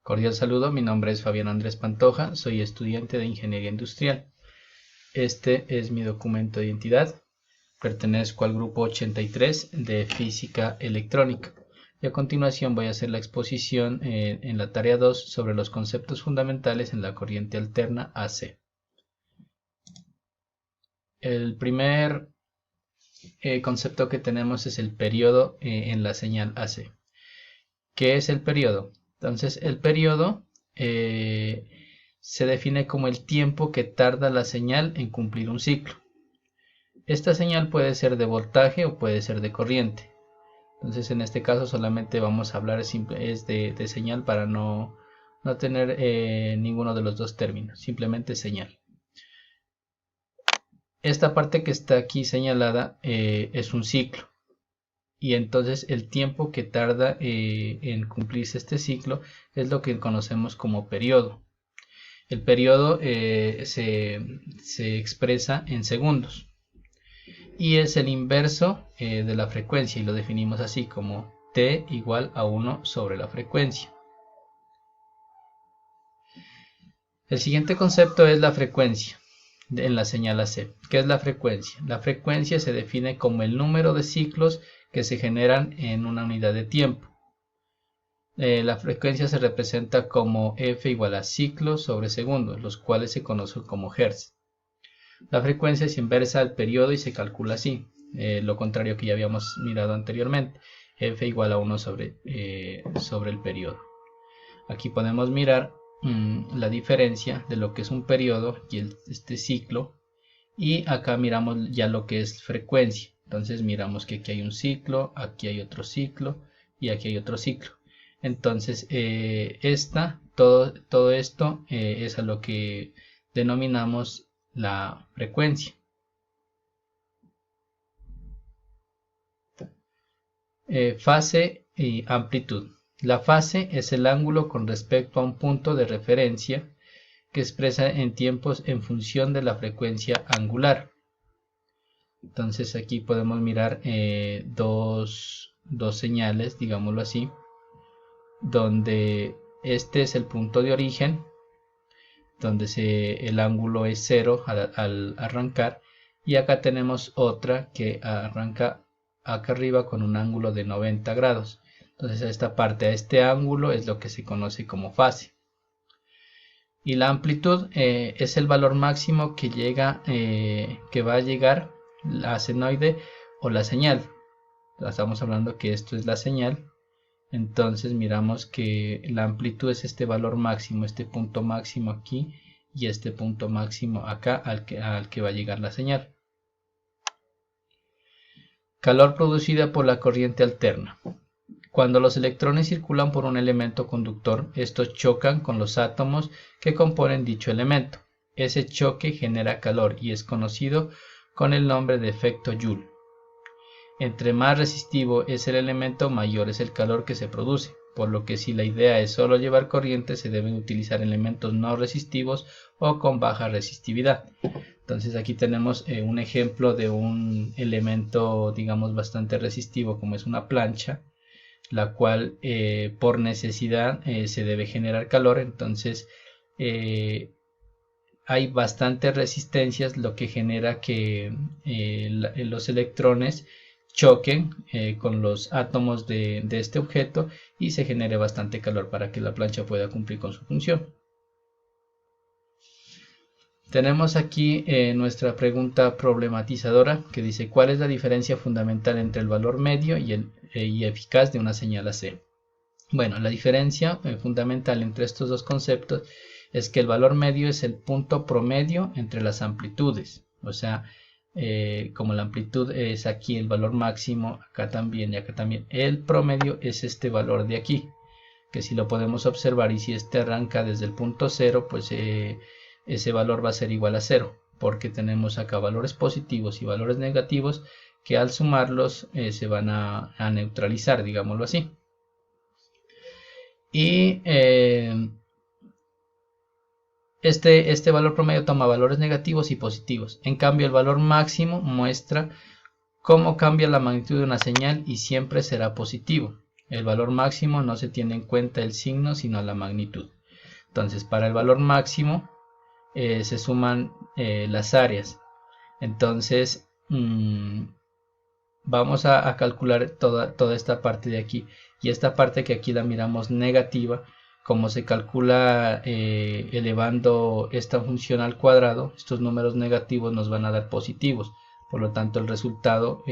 Cordial saludo, mi nombre es Fabián Andrés Pantoja, soy estudiante de Ingeniería Industrial. Este es mi documento de identidad, pertenezco al grupo 83 de Física Electrónica. Y a continuación voy a hacer la exposición en la tarea 2 sobre los conceptos fundamentales en la corriente alterna AC. El primer concepto que tenemos es el periodo en la señal AC. ¿Qué es el periodo? Entonces el periodo se define como el tiempo que tarda la señal en cumplir un ciclo. Esta señal puede ser de voltaje o puede ser de corriente. Entonces en este caso solamente vamos a hablar de señal para no tener ninguno de los dos términos, simplemente señal. Esta parte que está aquí señalada es un ciclo. Y entonces el tiempo que tarda en cumplirse este ciclo es lo que conocemos como periodo. El periodo se expresa en segundos y es el inverso de la frecuencia, y lo definimos así como t igual a 1 sobre la frecuencia. El siguiente concepto es la frecuencia en la señal AC. ¿Qué es la frecuencia? La frecuencia se define como el número de ciclos que se generan en una unidad de tiempo. La frecuencia se representa como F igual a ciclos sobre segundos, los cuales se conocen como Hertz. La frecuencia es inversa al periodo y se calcula así, lo contrario que ya habíamos mirado anteriormente, F igual a 1 sobre el periodo. Aquí podemos mirar la diferencia de lo que es un periodo y este ciclo, y acá miramos ya lo que es frecuencia. Entonces miramos que aquí hay un ciclo, aquí hay otro ciclo y aquí hay otro ciclo. Entonces todo esto es a lo que denominamos la frecuencia. Fase y amplitud. La fase es el ángulo con respecto a un punto de referencia que expresa en tiempos en función de la frecuencia angular. Entonces aquí podemos mirar dos señales, digámoslo así, donde este es el punto de origen, donde el ángulo es 0 al arrancar, y acá tenemos otra que arranca acá arriba con un ángulo de 90 grados. Entonces a este ángulo es lo que se conoce como fase. Y la amplitud es el valor máximo que va a llegar la senoide o la señal. Estamos hablando que esto es la señal. Entonces miramos que la amplitud es este valor máximo, este punto máximo aquí y este punto máximo acá al que va a llegar la señal. Calor producida por la corriente alterna. Cuando los electrones circulan por un elemento conductor, estos chocan con los átomos que componen dicho elemento. Ese choque genera calor y es conocido con el nombre de efecto Joule. Entre más resistivo es el elemento, mayor es el calor que se produce, por lo que si la idea es solo llevar corriente, se deben utilizar elementos no resistivos o con baja resistividad. Entonces aquí tenemos un ejemplo de un elemento, digamos, bastante resistivo, como es una plancha, la cual por necesidad se debe generar calor. Entonces hay bastantes resistencias, lo que genera que los electrones choquen con los átomos de este objeto y se genere bastante calor para que la plancha pueda cumplir con su función. Tenemos aquí nuestra pregunta problematizadora que dice: ¿cuál es la diferencia fundamental entre el valor medio y eficaz de una señal AC? Bueno, la diferencia fundamental entre estos dos conceptos es que el valor medio es el punto promedio entre las amplitudes. O sea, como la amplitud es aquí el valor máximo, acá también y acá también, el promedio es este valor de aquí, que si lo podemos observar, y si este arranca desde el punto 0, pues ese valor va a ser igual a 0, porque tenemos acá valores positivos y valores negativos que al sumarlos se van a neutralizar, digámoslo así. Y este valor promedio toma valores negativos y positivos. En cambio, el valor máximo muestra cómo cambia la magnitud de una señal y siempre será positivo. El valor máximo no se tiene en cuenta el signo, sino la magnitud. Entonces, para el valor máximo se suman las áreas. Entonces, vamos a calcular toda esta parte de aquí. Y esta parte que aquí la miramos negativa, como se calcula elevando esta función al cuadrado, estos números negativos nos van a dar positivos. Por lo tanto, el resultado,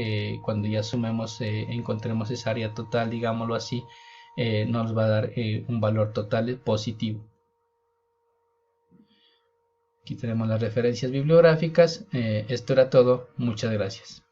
cuando ya sumemos, encontremos esa área total, digámoslo así, nos va a dar un valor total positivo. Aquí tenemos las referencias bibliográficas. Esto era todo. Muchas gracias.